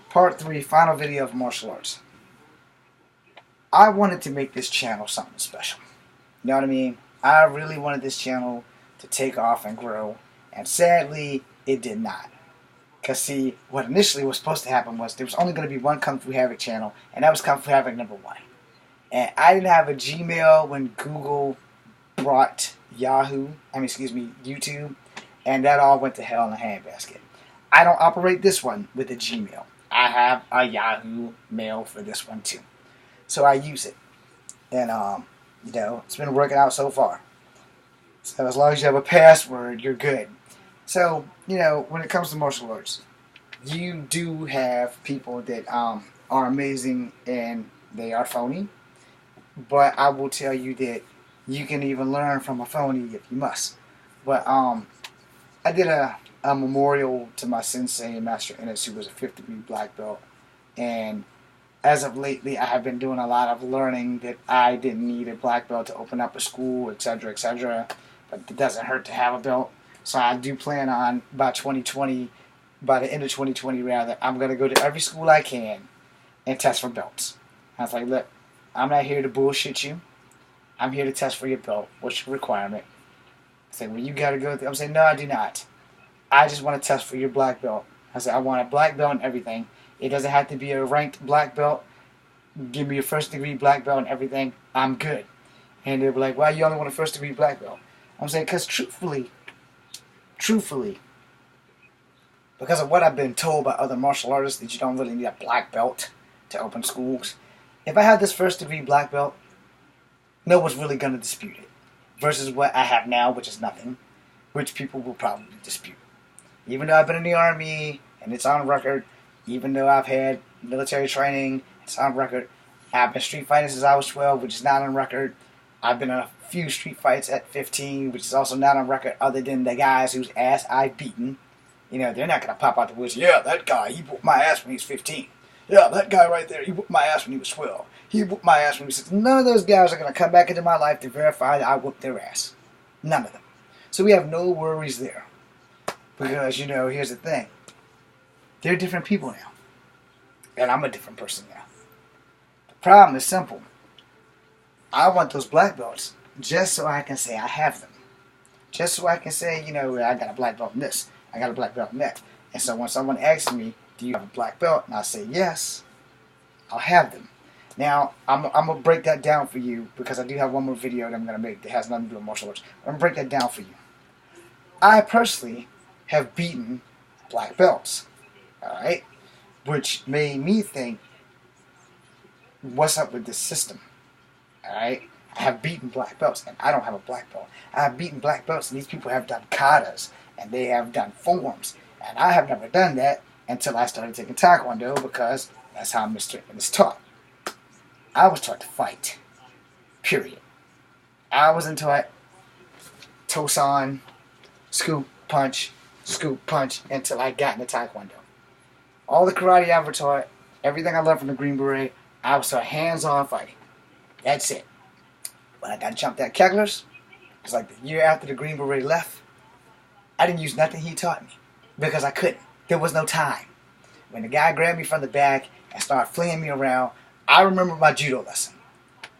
Part 3, final video of martial arts. I wanted to make this channel something special. You know what I mean? I really wanted this channel to take off and grow, and sadly, it did not. Because see, what initially was supposed to happen was there was only going to be one Kung Fu Havoc channel, and that was Kung Fu Havoc #1. And I didn't have a Gmail when Google brought YouTube, and that all went to hell in a handbasket. I don't operate this one with a Gmail. I have a Yahoo Mail for this one too. So I use it. And, it's been working out so far. So as long as you have a password, you're good. So, when it comes to martial arts, you do have people that are amazing and they are phony. But I will tell you that you can even learn from a phony if you must. But I did a memorial to my sensei, Master Ennis, who was a 5th degree black belt. And as of lately, I have been doing a lot of learning that I didn't need a black belt to open up a school, etc., etc. But it doesn't hurt to have a belt. So I do plan on, by the end of 2020 rather, I'm going to go to every school I can and test for belts. I was like, look, I'm not here to bullshit you. I'm here to test for your belt. What's your requirement? I said, well, you got to go through. I'm saying, no, I do not. I just want to test for your black belt. I said, I want a black belt and everything. It doesn't have to be a ranked black belt. Give me a 1st degree black belt and everything. I'm good. And they were like, why you only want a 1st degree black belt? I'm saying, because truthfully, because of what I've been told by other martial artists, that you don't really need a black belt to open schools. If I had this 1st degree black belt, no one's really going to dispute it. Versus what I have now, which is nothing, which people will probably dispute. Even though I've been in the Army, and it's on record, even though I've had military training, it's on record. I've been street fighting since I was 12, which is not on record. I've been in a few street fights at 15, which is also not on record, other than the guys whose ass I've beaten. They're not going to pop out the woods. Yeah, that guy, he whooped my ass when he was 15. Yeah, that guy right there, he whooped my ass when he was 12. He whooped my ass when he was 16. None of those guys are going to come back into my life to verify that I whooped their ass. None of them. So we have no worries there. Because, here's the thing. They're different people now. And I'm a different person now. The problem is simple. I want those black belts just so I can say I have them. Just so I can say, I got a black belt in this. I got a black belt in that. And so when someone asks me, do you have a black belt? And I say yes, I'll have them. Now, I'm going to break that down for you because I do have one more video that I'm going to make that has nothing to do with martial arts. I'm going to break that down for you. I personally have beaten black belts. Alright? Which made me think, what's up with this system? Alright? I have beaten black belts and I don't have a black belt. I have beaten black belts and these people have done katas and they have done forms. And I have never done that until I started taking Taekwondo because that's how Mr. Ennis taught. I was taught to fight. Period. I wasn't taught Tosan, scoop, punch, until I got into Taekwondo. All the karate I ever taught, everything I learned from the Green Beret, I was taught hands-on fighting. That's it. When I got jumped at Kegler's, it was like the year after the Green Beret left, I didn't use nothing he taught me because I couldn't. There was no time. When the guy grabbed me from the back and started flinging me around, I remember my judo lesson.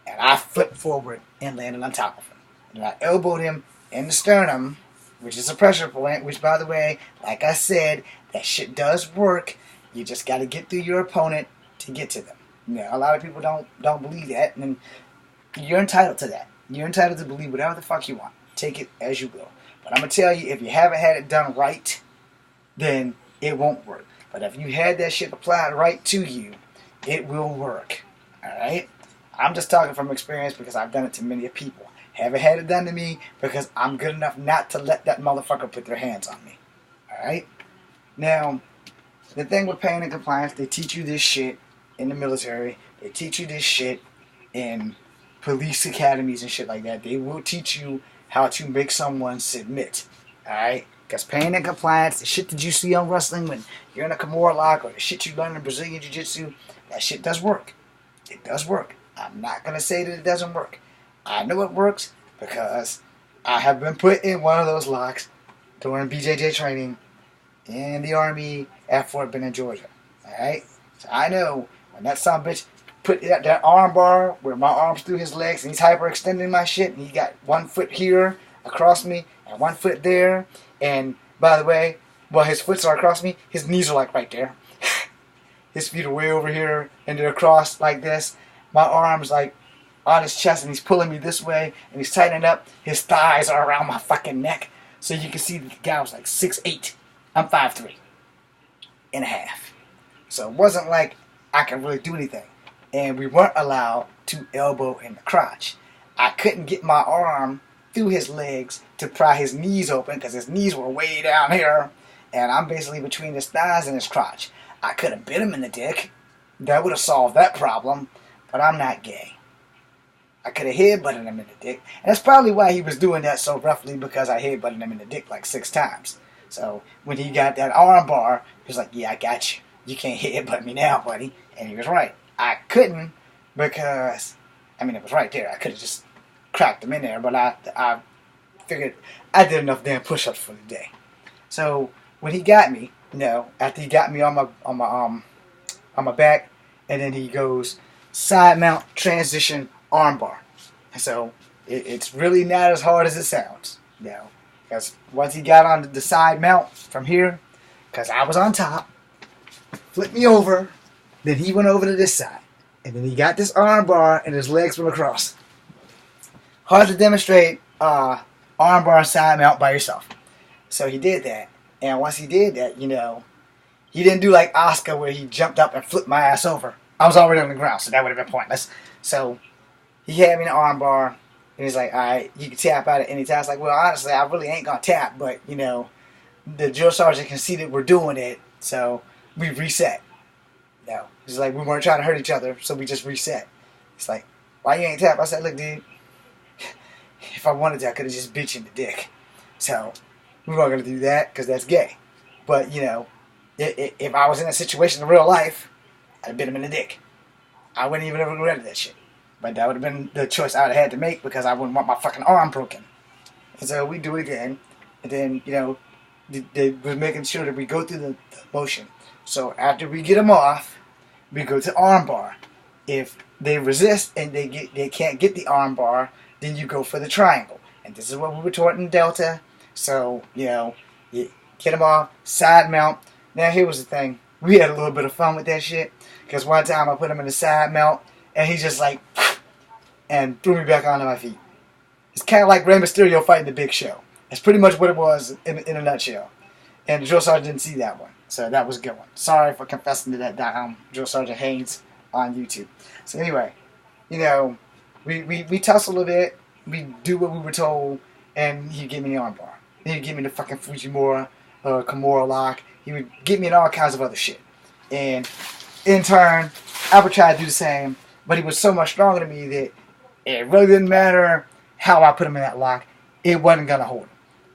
And I flipped forward and landed on top of him. And I elbowed him in the sternum, which is a pressure point, which, by the way, like I said, that shit does work. You just got to get through your opponent to get to them. A lot of people don't believe that, and you're entitled to that. You're entitled to believe whatever the fuck you want. Take it as you will. But I'm going to tell you, if you haven't had it done right, then it won't work. But if you had that shit applied right to you, it will work. Alright? I'm just talking from experience because I've done it to many people. Haven't had it done to me because I'm good enough not to let that motherfucker put their hands on me. Alright? Now, the thing with pain and compliance, they teach you this shit in the military. They teach you this shit in police academies and shit like that. They will teach you how to make someone submit. Alright? Because pain and compliance, the shit that you see on wrestling when you're in a Kimura lock or the shit you learn in Brazilian Jiu-Jitsu, that shit does work. It does work. I'm not going to say that it doesn't work. I know it works because I have been put in one of those locks during BJJ training in the Army at Fort Benning, Georgia. Alright? So I know when that son of a bitch put that arm bar where my arm's through his legs and he's hyperextending my shit and he got 1 foot here across me and 1 foot there. And by the way, while his foots are across me, his knees are like right there. His feet are way over here and they're across like this. My arm's like on his chest and he's pulling me this way and he's tightening up. His thighs are around my fucking neck. So you can see the guy was like 6'8". I'm 5'3" and a half. So it wasn't like I could really do anything. And we weren't allowed to elbow in the crotch. I couldn't get my arm through his legs to pry his knees open because his knees were way down here. And I'm basically between his thighs and his crotch. I could have bit him in the dick. That would have solved that problem. But I'm not gay. I could have headbutted him in the dick. And that's probably why he was doing that so roughly, because I headbutted him in the dick like 6 times. So when he got that arm bar, he was like, yeah, I got you. You can't headbutt me now, buddy. And he was right. I couldn't because, I mean, it was right there. I could have just cracked him in there, but I figured I did enough damn push-ups for the day. So when he got me, after he got me on my back, and then he goes side mount transition armbar. So it's really not as hard as it sounds, because once he got on the side mount from here, because I was on top, flipped me over, then he went over to this side, and then he got this armbar and his legs went across. Hard to demonstrate armbar side mount by yourself. So he did that, and once he did that, he didn't do like Oscar where he jumped up and flipped my ass over. I was already on the ground, so that would have been pointless. So he had me in the armbar, and he's like, all right, you can tap out at any time. I was like, well, honestly, I really ain't going to tap, but, the drill sergeant can see that we're doing it, so we reset. He's like, we weren't trying to hurt each other, so we just reset. He's like, why you ain't tap? I said, look, dude, if I wanted to, I could have just bitched in the dick. So we weren't going to do that, because that's gay. But, if I was in a situation in real life, I'd have bit him in the dick. I wouldn't even have regretted that shit. But that would have been the choice I would have had to make, because I wouldn't want my fucking arm broken. And so we do it again. And then, they were making sure that we go through the motion. So after we get them off, we go to armbar. If they resist and they can't get the armbar, then you go for the triangle. And this is what we were taught in Delta. So, you get them off, side mount. Now here was the thing. We had a little bit of fun with that shit. Because one time I put him in the side mount, and he just like, and threw me back onto my feet. It's kind of like Rey Mysterio fighting the Big Show. That's pretty much what it was in a nutshell. And the drill sergeant didn't see that one. So that was a good one. Sorry for confessing to that Drill Sergeant Haynes on YouTube. So anyway, we tussle a bit. We do what we were told, and he'd give me the armbar. He'd give me the fucking Fujimura or Kimura lock. He would get me in all kinds of other shit. And in turn, I would try to do the same, but he was so much stronger than me that it really didn't matter how I put him in that lock. It wasn't going to hold him.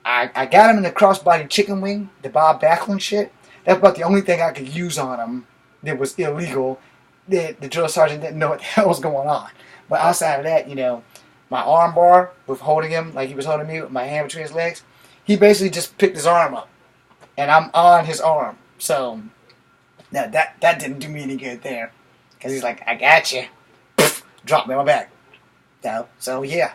I got him in the crossbody chicken wing, the Bob Backlund shit. That's about the only thing I could use on him that was illegal. The drill sergeant didn't know what the hell was going on. But outside of that, my arm bar with holding him like he was holding me with my hand between his legs, he basically just picked his arm up. And I'm on his arm. So, now that didn't do me any good there. Because he's like, I got you. Drop me on my back. So yeah.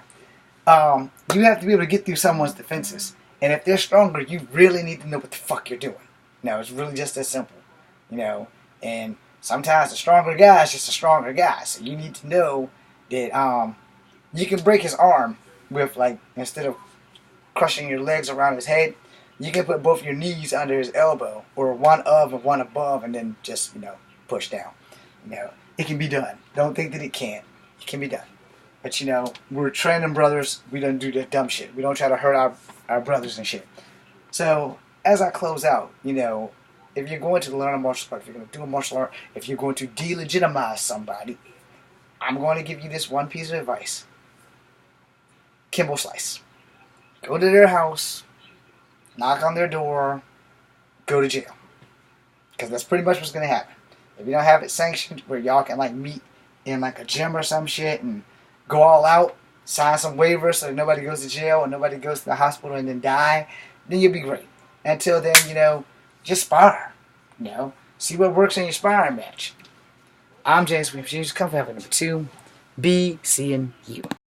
You have to be able to get through someone's defenses. And if they're stronger, you really need to know what the fuck you're doing. It's really just that simple. And sometimes the stronger guy is just a stronger guy. So you need to know that you can break his arm with, like, instead of crushing your legs around his head, you can put both your knees under his elbow, or one of and one above, and then just, push down. It can be done. Don't think that it can't. It can be done. But, we're training brothers. We don't do that dumb shit. We don't try to hurt our brothers and shit. So, as I close out, if you're going to learn a martial art, if you're going to do a martial art, if you're going to delegitimize somebody, I'm going to give you this one piece of advice. Kimbo Slice. Go to their house, knock on their door, go to jail. Because that's pretty much what's going to happen. If you don't have it sanctioned where y'all can like meet in like a gym or some shit and go all out, sign some waivers so that nobody goes to jail or nobody goes to the hospital and then die, then you'll be great. Until then, just spar. See what works in your sparring match. I'm James from Come for number 2. Be seeing you.